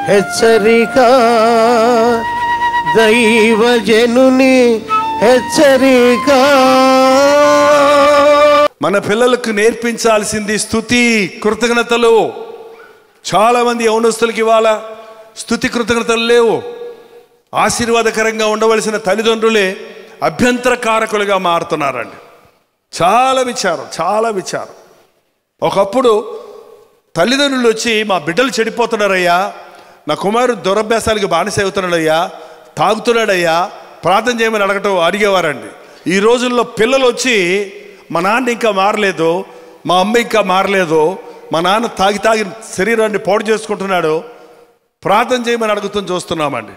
హెచ్చరిక, దైవజనుని హెచ్చరిక. మన పిల్లలకు నేర్పించాల్సింది స్తుతి, కృతజ్ఞతలు. చాలామంది యవనస్తులకి ఇవాళ స్తుతి కృతజ్ఞతలు లేవు. ఆశీర్వాదకరంగా ఉండవలసిన తల్లిదండ్రులే అభ్యంతరకారకులుగా మారుతున్నారండి. చాలా విచారం, చాలా విచారం. ఒకప్పుడు తల్లిదండ్రులు వచ్చి మా బిడ్డలు చెడిపోతున్నారయ్యా, నా కుమారుడు దురభ్యాసాలకి బానిస అవుతున్నాడయ్యా, తాగుతున్నాడయ్యా, ప్రార్థన చేయమని అడిగేవారండి. ఈ రోజుల్లో పిల్లలు వచ్చి మా నాన్న ఇంకా మారలేదు, మా అమ్మ ఇంకా మారలేదు, మా నాన్న తాగి తాగి శరీరాన్ని పాడు చేసుకుంటున్నాడు, ప్రార్థన చేయమని అడుగుతూ చూస్తున్నామండి.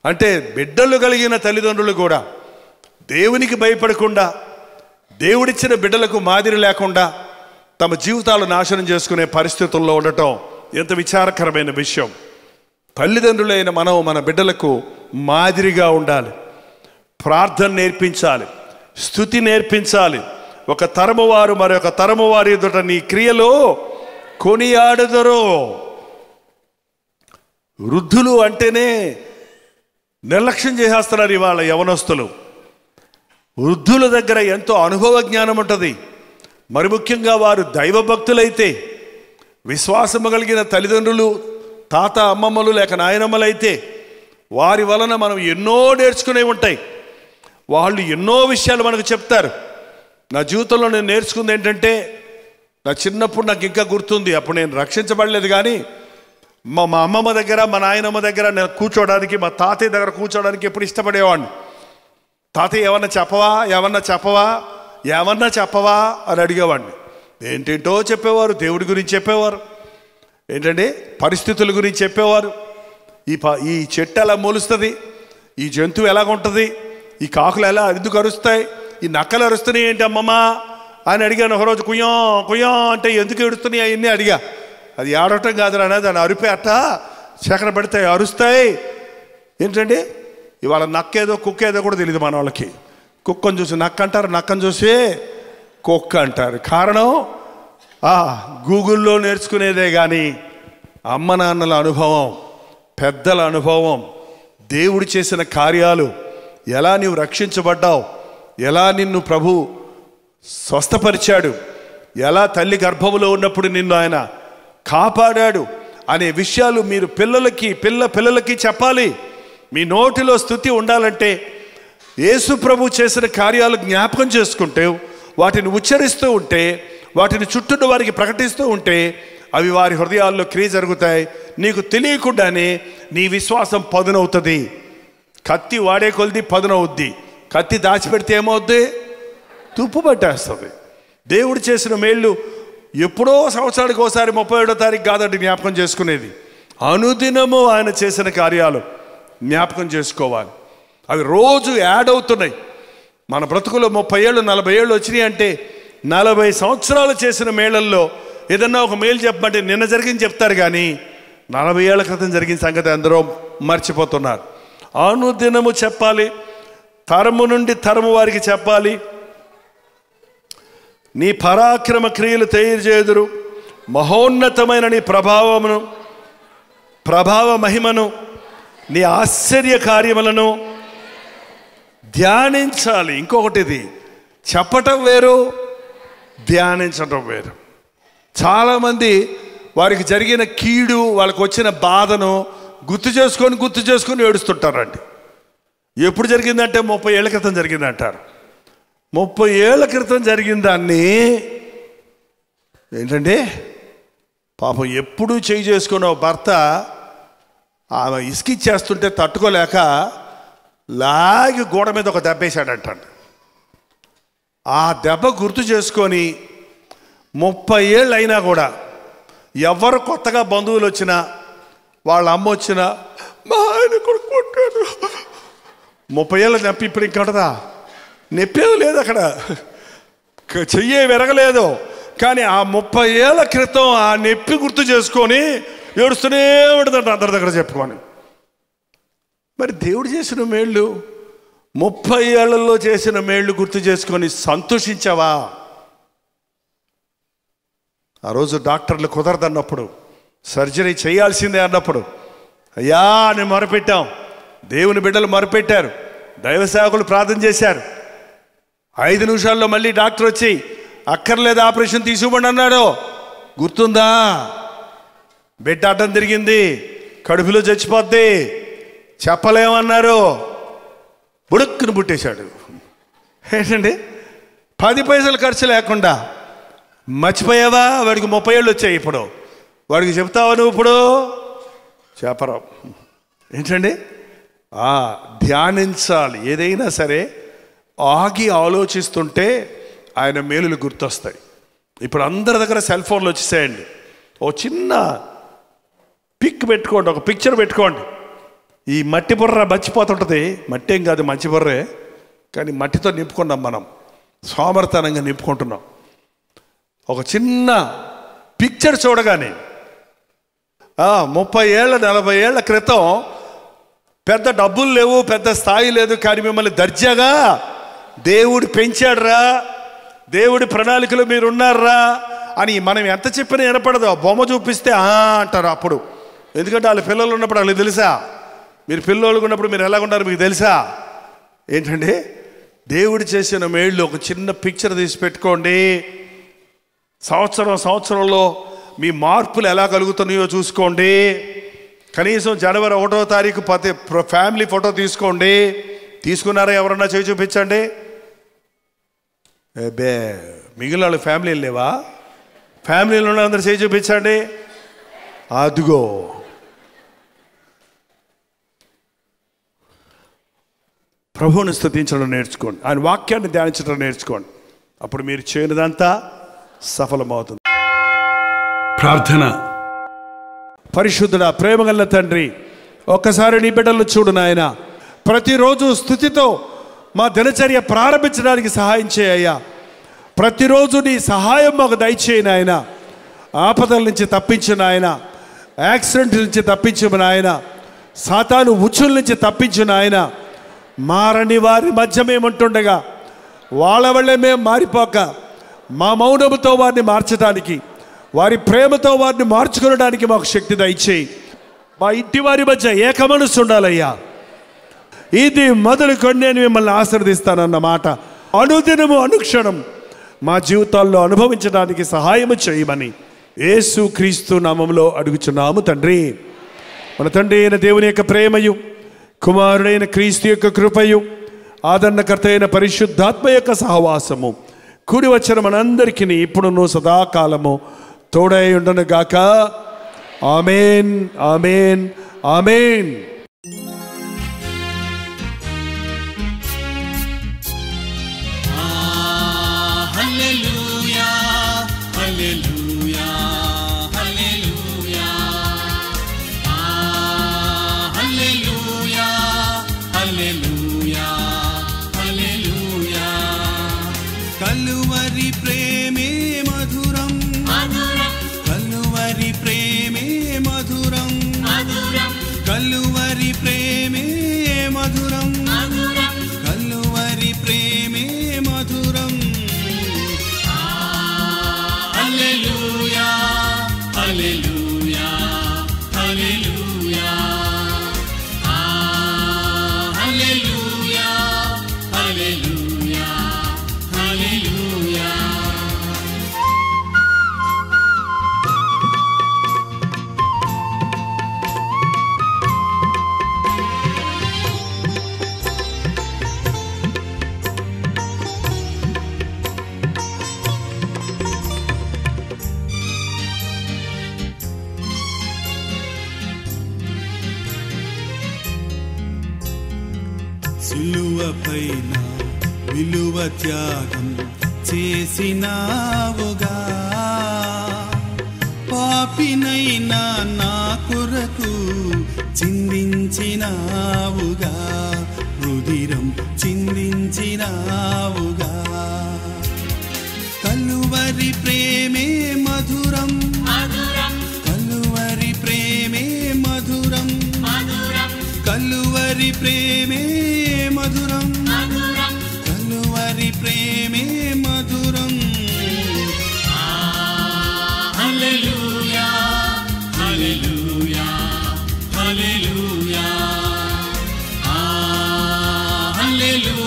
అంటే బిడ్డలు కలిగిన తల్లిదండ్రులు కూడా దేవునికి భయపడకుండా, దేవుడిచ్చిన బిడ్డలకు మాదిరి లేకుండా తమ జీవితాలు నాశనం చేసుకునే పరిస్థితుల్లో ఉండటం ఎంత విచారకరమైన విషయం. తల్లిదండ్రులైన మనం మన బిడ్డలకు మాదిరిగా ఉండాలి, ప్రార్థన నేర్పించాలి, స్తుతి నేర్పించాలి. ఒక తరము వారు మరొక తరము వారి ఎదుట నీ క్రియలో కొనియాడుదరు. వృద్ధులు అంటేనే నిర్లక్ష్యం చేసేస్తున్నారు ఇవాళ యవనస్తులు. వృద్ధుల దగ్గర ఎంతో అనుభవ జ్ఞానం ఉంటుంది. మరి ముఖ్యంగా వారు దైవభక్తులైతే, విశ్వాసము కలిగిన తల్లిదండ్రులు, తాత అమ్మమ్మలు లేక నాయనమ్మలైతే వారి వలన మనం ఎన్నో నేర్చుకునే ఉంటాయి. వాళ్ళు ఎన్నో విషయాలు మనకు చెప్తారు. నా జీవితంలో నేను నేర్చుకుంది ఏంటంటే, నా చిన్నప్పుడు నాకు ఇంకా గుర్తుంది, అప్పుడు నేను రక్షించబడలేదు కానీ మా అమ్మమ్మ దగ్గర మా నాయనమ్మ దగ్గర నేను కూర్చోవడానికి, మా తాతయ్య దగ్గర కూర్చోవడానికి ఎప్పుడు ఇష్టపడేవాడిని. తాతయ్య ఏమన్నా చెప్పవా, ఏమన్నా చెప్పవా, ఏమన్నా చెప్పవా అని అడిగేవాడిని. ఏంటేంటో చెప్పేవారు, దేవుడి గురించి చెప్పేవారు, ఏంటంటే పరిస్థితుల గురించి చెప్పేవారు. ఈ చెట్టు ఎలా మొలుస్తుంది, ఈ జంతువు ఎలాగుంటుంది, ఈ కాకులు ఎలా ఎందుకు అరుస్తాయి, ఈ నక్కలు అరుస్తున్నాయి ఏంటి అమ్మమ్మ అని అడిగాను. ఒకరోజు కుయ్యం కుయ్యం అంటే ఎందుకు ఏడుస్తున్నాయి అవన్నీ అడిగా. అది ఏడవటం కాదు అనే దాన్ని అరిపే అట్ట చక్కెర పెడతాయి, అరుస్తాయి. ఏంటంటే ఇవాళ నక్కేదో కుక్కేదో కూడా తెలియదు మన వాళ్ళకి. కుక్కను చూసి నక్క అంటారు, నక్కను చూసి కుక్క అంటారు. కారణం గూగుల్లో నేర్చుకునేదే కానీ అమ్మ నాన్నల అనుభవం, పెద్దల అనుభవం, దేవుడు చేసిన కార్యాలు, ఎలా నీవు రక్షించబడ్డావు, ఎలా నిన్ను ప్రభు స్వస్థపరిచాడు, ఎలా తల్లి గర్భములో ఉన్నప్పుడు నిన్ను ఆయన కాపాడాడు అనే విషయాలు మీరు పిల్లలకి చెప్పాలి. మీ నోటిలో స్తుతి ఉండాలంటే యేసు ప్రభు చేసిన కార్యాలు జ్ఞాపకం చేసుకుంటే, వాటిని ఉచ్చరిస్తూ ఉంటే, వాటిని చుట్టూ వారికి ప్రకటిస్తూ ఉంటే అవి వారి హృదయాల్లో క్రియ జరుగుతాయి. నీకు తెలియకుండానే నీ విశ్వాసం పదునవుతుంది. కత్తి వాడే కొలిది పదునవుద్ది, కత్తి దాచిపెడితే ఏమవుద్ది, తుప్పు పట్టేస్తుంది. దేవుడు చేసిన మేళ్ళు ఎప్పుడో సంవత్సరానికి ఒకసారి 31వ తారీఖు కాదండి జ్ఞాపకం చేసుకునేది. అనుదినము ఆయన చేసిన కార్యాలు జ్ఞాపకం చేసుకోవాలి. అవి రోజు యాడ్ అవుతున్నాయి. మన బ్రతుకులో 30 ఏళ్ళు 40 ఏళ్ళు వచ్చినాయి అంటే 40 సంవత్సరాలు చేసిన మేళల్లో ఏదన్నా ఒక మేలు చెప్పమంటే నిన్న జరిగింది చెప్తారు కానీ 40 ఏళ్ల క్రితం జరిగిన సంగతి అందరూ మర్చిపోతున్నారు. అనుదినము చెప్పాలి, తరము నుండి తరము వారికి చెప్పాలి. నీ పరాక్రమ క్రియలు తెలియజేయుదురు, మహోన్నతమైన నీ ప్రభావ మహిమను, నీ ఆశ్చర్య కార్యములను ధ్యానించాలి. ఇంకొకటిది, చెప్పటం వేరు, ధ్యానించటం వేరు. చాలామంది వారికి జరిగిన కీడు, వాళ్ళకు వచ్చిన బాధను గుర్తు చేసుకొని ఏడుస్తుంటారండి. ఎప్పుడు జరిగిందంటే 30 ఏళ్ల క్రితం జరిగిందంటారు. 30 ఏళ్ల క్రితం జరిగిన దాన్ని ఏంటంటే పాపం ఎప్పుడూ చేయి చేసుకున్న భర్త ఆమె ఇసుకిచ్చేస్తుంటే తట్టుకోలేక లాగి గోడ మీద ఒక దెబ్బ వేసాడంటండి. ఆ దెబ్బ గుర్తు చేసుకొని 30 ఏళ్ళు అయినా కూడా ఎవరు కొత్తగా బంధువులు వచ్చినా, వాళ్ళ అమ్మ వచ్చినా, మా ఆయన కొడుకు కొట్టాడు. 30 ఏళ్ళ నొప్పి ఇప్పుడు ఇంకటదా, నొప్పేది లేదు, అక్కడ చెయ్యే విరగలేదు. కానీ ఆ 30 ఏళ్ల క్రితం ఆ నొప్పి గుర్తు చేసుకొని ఏడుస్తూనే ఉంటుందంట అందరి దగ్గర చెప్పుకొని. మరి దేవుడు చేసిన మేళ్ళు, 30 ఏళ్లలో చేసిన మేళ్ళు గుర్తు చేసుకొని సంతోషించావా? ఆ రోజు డాక్టర్లు కుదరదన్నప్పుడు, సర్జరీ చేయాల్సిందే అన్నప్పుడు అయ్యా అని మొరపెట్టాం. దేవుని బిడ్డలు మొరపెట్టారు, దైవ సేవకులు ప్రార్థన చేశారు. 5 నిమిషాల్లో మళ్ళీ డాక్టర్ వచ్చి అక్కర్లేదు ఆపరేషన్ తీసుకోమని అన్నాడు. గుర్తుందా? బిడ్డ అడ్డం తిరిగింది, కడుపులో చచ్చిపోద్ది, చెప్పలేమన్నారు. బుడుక్కుని పుట్టేశాడు. ఏంటండి, 10 పైసలు ఖర్చు లేకుండా. మర్చిపోయావా? వాడికి 30 ఏళ్ళు వచ్చాయి. ఇప్పుడు వాడికి చెప్తావా నువ్వు? ఇప్పుడు చెప్పరా? ఏంటండి, ధ్యానించాలి. ఏదైనా సరే ఆగి ఆలోచిస్తుంటే ఆయన మేలులు గుర్తొస్తాయి. ఇప్పుడు అందరి దగ్గర సెల్ ఫోన్లు వచ్చేసాయండి. ఓ చిన్న పిక్ పెట్టుకోండి, ఒక పిక్చర్ పెట్టుకోండి. ఈ మట్టి బుర్ర మర్చిపోతుంటుంది. మట్టి ఏం కాదు, మంచి బుర్రే, కానీ మట్టితో నింపుకున్నాం మనం, సోమర్తనంగా నింపుకుంటున్నాం. ఒక చిన్న పిక్చర్ చూడగానే 30 ఏళ్ళ 40 ఏళ్ల క్రితం పెద్ద డబ్బులు లేవు, పెద్ద స్థాయి లేదు, కానీ మిమ్మల్ని దర్జాగా దేవుడు పెంచాడురా, దేవుడి ప్రణాళికలు మీరున్నారా అని మనం ఎంత చెప్పినా వినపడదు. బొమ్మ చూపిస్తే అంటారు అప్పుడు. ఎందుకంటే వాళ్ళ పిల్లలు ఉన్నప్పుడు వాళ్ళకి తెలుసా? మీరు పిల్లలు ఉన్నప్పుడు మీరు ఎలాగుంటారు మీకు తెలుసా? ఏంటంటే, దేవుడు చేసిన మేళ్ళు ఒక చిన్న పిక్చర్ తీసి పెట్టుకోండి. సంవత్సరంలో మీ మార్పులు ఎలా కలుగుతున్నాయో చూసుకోండి. కనీసం జనవరి 1వ తారీఖు ఫ్యామిలీ ఫోటో తీసుకోండి. తీసుకున్నారా? ఎవరన్నా చేయి చూపించండి. మిగిలిన వాళ్ళు ఫ్యామిలీలు లేవా? ఫ్యామిలీలో ఉన్న అందరూ చేయి చూపించండి. అదిగో, ప్రభువుని స్తుతించడం నేర్చుకోండి, ఆయన వాక్యాన్ని ధ్యానించడం నేర్చుకోండి. అప్పుడు మీరు చేయనిదంతా సఫలమవుతుంది. ప్రార్థన. పరిశుద్ధుడా, ప్రేమగల తండ్రి, ఒక్కసారి నీ బిడ్డలు చూడు నాయన. ప్రతిరోజు స్తుతితో మా దినచర్య ప్రారంభించడానికి సహాయం చేయ్యా. ప్రతిరోజు నీ సహాయం మాకు దయచేయి నాయన. ఆపదల నుంచి తప్పించు నాయన, యాక్సిడెంట్ నుంచి తప్పించు నాయన, సాతాను ఉచ్చుల నుంచి తప్పించు నాయన. మారని వారి మధ్య మేముంటుండగా వాళ్ళ వల్లే మేము మారిపోక మా మౌనముతో వారిని మార్చడానికి, వారి ప్రేమతో వారిని మార్చుకోవడానికి మాకు శక్తి దయచేయి. మా ఇంటి వారి మధ్య ఏక మనసు ఉండాలయ్యా. ఇది మొదలుకొని నేను మిమ్మల్ని ఆశీర్వదిస్తానన్నమాట అనుదినము అనుక్షణం మా జీవితాల్లో అనుభవించడానికి సహాయము చేయమని యేసు క్రీస్తు నామములో అడుగుచున్నాము తండ్రి. మన తండ్రి అయిన దేవుని యొక్క ప్రేమయు, కుమారుడైన క్రీస్తు యొక్క కృపయు, ఆదరణకర్త అయిన పరిశుద్ధాత్మ యొక్క సహవాసము కూడి వచ్చిన మనందరికీ ఇప్పుడును సదాకాలము తోడై ఉండను గాక. ఆమేన్, ఆమేన్, ఆమేన్. హల్లెలూయా, హల్లెలూయా, హల్లెలూయా. హల్లెలూయా, హల్లెలూయా, హల్లెలూయా. కలువరి ప్రేమే మధురం, కలువరి ప్రేమే మధురం, కలువరి ప్రేమే మధురం, కలువరి ప్రేమే మధురం. హల్లెలూయా, హల్లెలూయా, హల్లెలూయా. హల్లెలూయా, హల్లెలూయా, హల్లెలూయా. సిలువపైన విలువ త్యాగం చేసినావుగా, పాపినైనా నా కొరకు చిందించినావుగా, రుధిరం చిందించినావుగా. కలువరి ప్రేమే మధురం, కలువరి ప్రేమే మధురం, కలువరి ప్రేమే మధురం, కలువరి ప్రేమే మధురం. హల్లెలూయా, హల్లెలూయా, హల్లెలూయా. హల్లెలూయా